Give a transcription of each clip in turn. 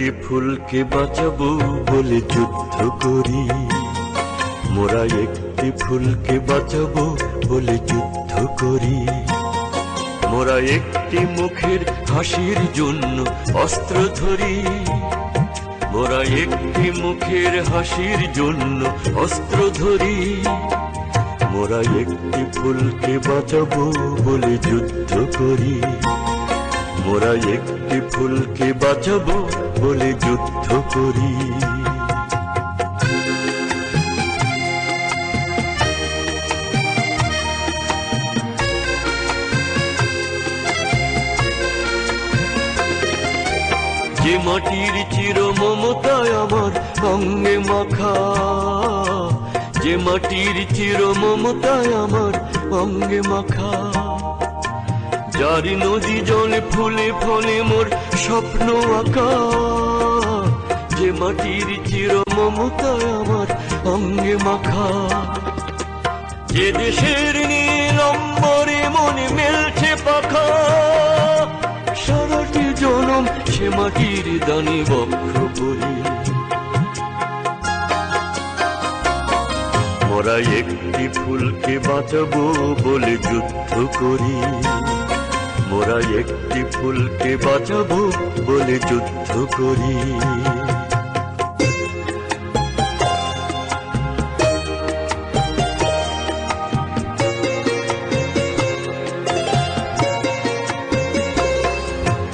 একটি ফুলকে বাঁচাবো বলে যুদ্ধ করি, মোরা একটি ফুলকে বাঁচাবো বলে যুদ্ধ করি। মোরা একটি মুখের হাসির জন্য অস্ত্র ধরি, মোরা একটি মুখের হাসির জন্য অস্ত্র ধরি। মোরা একটি ফুলকে বাঁচাবো বলে যুদ্ধ করি, মোরা একটি ফুলকে বাঁচাবো বলে যুদ্ধ করি। যে মাটির চির মমতায় আমার অঙ্গে মাখা, যে মাটির চির মমতায় আমার অঙ্গে মাখা, যার নদী জলে ফুলে ফলে মোর স্বপ্ন আঁকা। যে মাটির চির মমতায় আমার অঙ্গে মাখা, যে দেশের নীল অম্বরে মনে মেলছে পাখা। সারাটি জনম সে মাটির দানে বক্ষ পরি, মোরা একটি ফুলকে বাঁচাবো বলে যুদ্ধ করি, মোরা একটি ফুলকে বাঁচাবো বলে যুদ্ধ করি।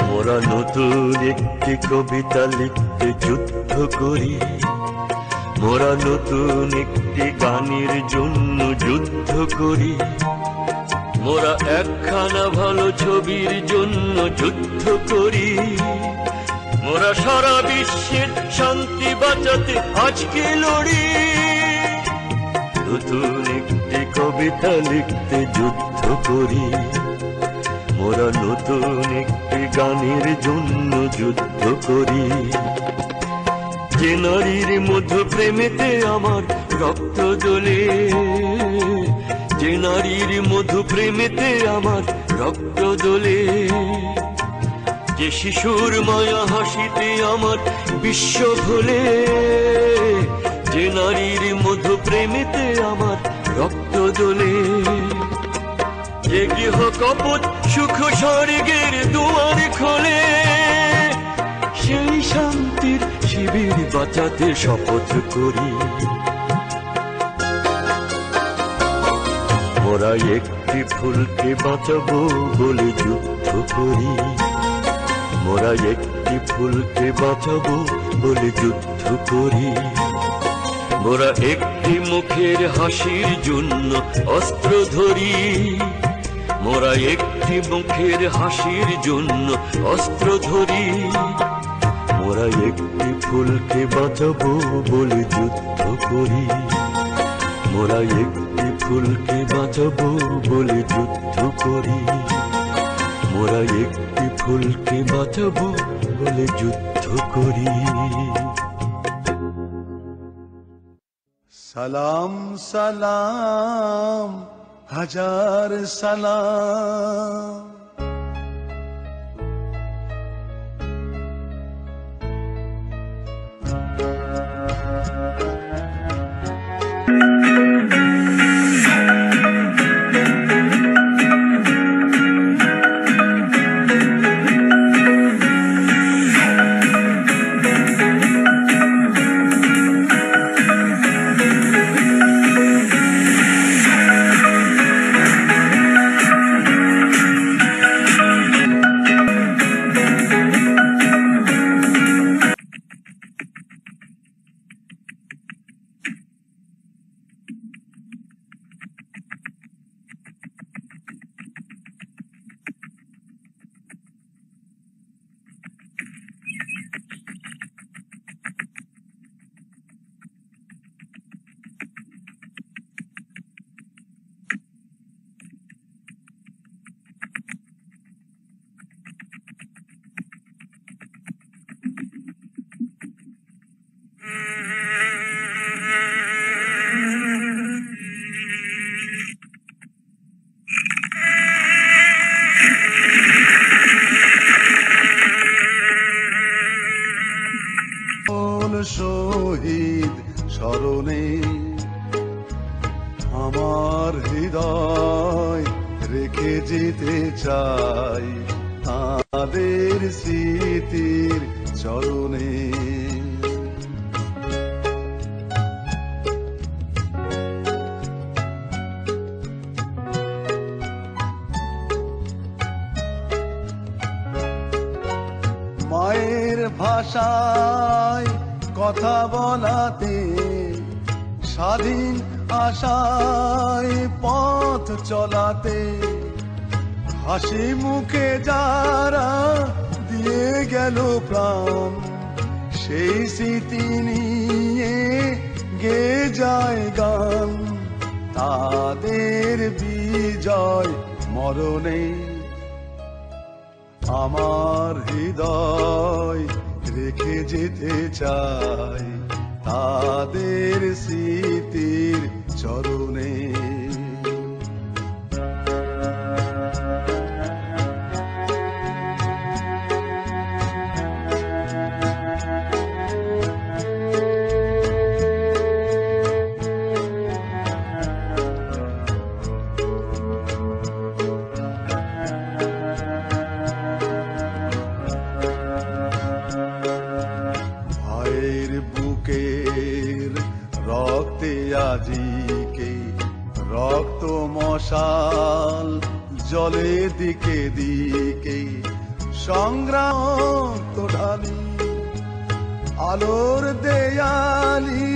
মোরা নতুন একটি কবিতা লিখতে যুদ্ধ করি, মোরা নতুন একটি গানের জন্য যুদ্ধ করি। মোরা একখানা ভালো ছবির জন্য যুদ্ধ করি, মোরা সারা বিশ্বের শান্তি বাঁচাতে আজকে লড়ি। নতুন একটি কবিতা লিখতে যুদ্ধ করি, মোরা নতুন একটি গানের জন্য যুদ্ধ করি। যে নারীর মধু প্রেমেতে আমার রক্ত জ্বলে, যে নারীর মধু প্রেমেতে আমার রক্ত জ্বলে, যে শিশুর মায়া হাসিতে আমার বিশ্ব ভোলে। যে নারীর মধু প্রেমেতে আমার রক্ত জ্বলে, যে গৃহ কপট সুখ স্বর্গের দুয়ার খোলে। সেই শান্তির শিবির বাঁচাতে শপথ করি, মোরা একটি ফুলকে বাঁচাবো বলে যুদ্ধ করি, মোরা একটি ফুলকে বাঁচাবো বলে যুদ্ধ করি। মোরা একটি মুখের হাসির জন্য অস্ত্র ধরি, মোরা একটি মুখের হাসির জন্য অস্ত্র ধরি। মোরা একটি ফুলকে বাঁচাবো বলে যুদ্ধ করি, মোরা একটি ফুলকে বাঁচাবো বলে যুদ্ধ করি। মোরা একটি ফুলকে বাঁচাবো বলে যুদ্ধ করি। সালাম সালাম হাজার সালাম, শহীদ স্মরণে আমার হৃদয় রেখে যেতে চাই তাদের স্মৃতির চরণে। মায়ের ভাষায় কথা বলাতে, স্বাধীন আশায় পথ চলাতে, হাসি মুখে যারা দিয়ে গেল প্রাণ, সেই স্মৃতি নিয়ে গে যায় গান। তাদের বিজয় মরণে আমার হৃদয় রেখে যেতে চাই তাদের স্মৃতির চরণে। বুকের রক্তে আজিকে রক্ত মশাল জলে দিকে দিকে সংগ্রাম তো ঢালি, আলোর দেয়ালি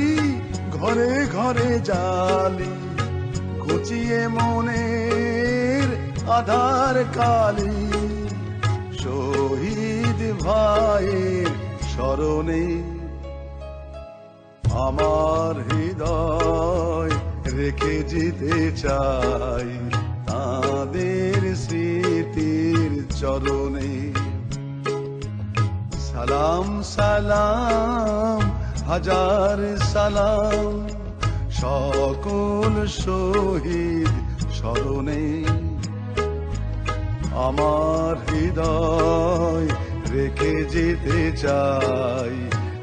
ঘরে ঘরে জালি, ঘুচিয়ে মনের আধার কালি, শহীদ ভাইয়ের স্মরণে আমার হৃদয় রেখে যেতে চাই তাদের স্মৃতির চরণে। সালাম সালাম হাজার সালাম সকল শহীদ স্মরণে, আমার হৃদয় রেখে যেতে চাই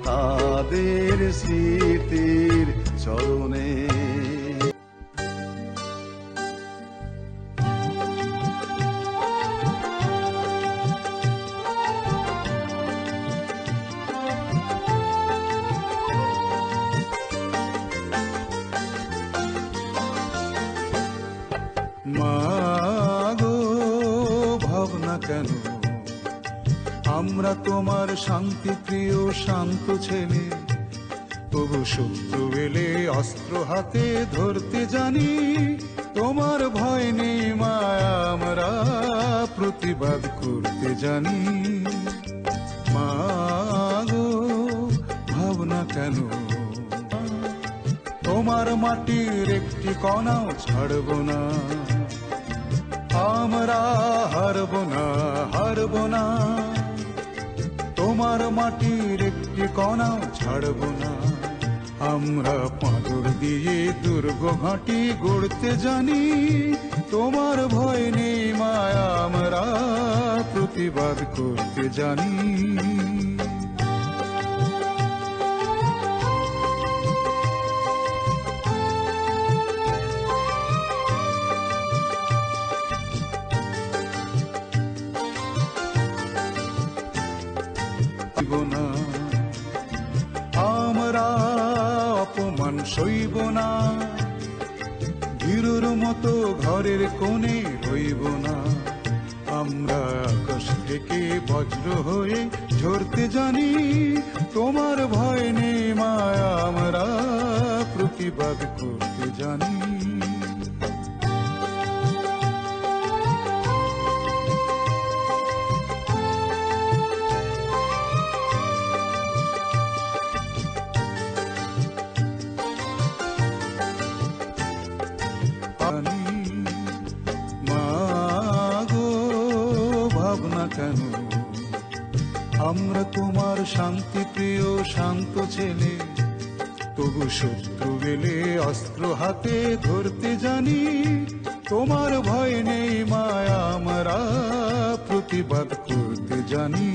তাদের স্মৃতির চরণে। মাগো ভাবনা কেন, আমরা তোমার শান্তি প্রিয় শান্ত ছেলে, তবু শত্রু এলে অস্ত্র হাতে ধরতে জানি, তোমার ভয় নেই মায়া আমরা প্রতিবাদ করতে জানি। মাগো ভাবনা কেন, তোমার মাটির একটি কণাও ছাড়ব না, আমরা হারব না হারব না, তোমার মাটির একটি কণাও ছাড়ব না। আমরা পাথর দিয়ে দুর্গ ঘাঁটি গড়তে জানি, তোমার ভয় নেই মায়া আমরা প্রতিবাদ করতে জানি। আমরা অপমান সইব না, ভীরুর মতো ঘরের কোণে রইব না, আমরা আকাশ থেকে বজ্র হয়ে ঝরতে জানি, তোমার ভয় নেই মায়া আমরা প্রতিবাদ করতে জানি। মাগো ভাবনা কেন, আমরা তোমার শান্তি প্রিয় শান্ত ছেলে, তবু শত্রু গেলে অস্ত্র হাতে ধরতে জানি, তোমার ভয় নেই মায়া আমরা প্রতিবাদ করতে জানি।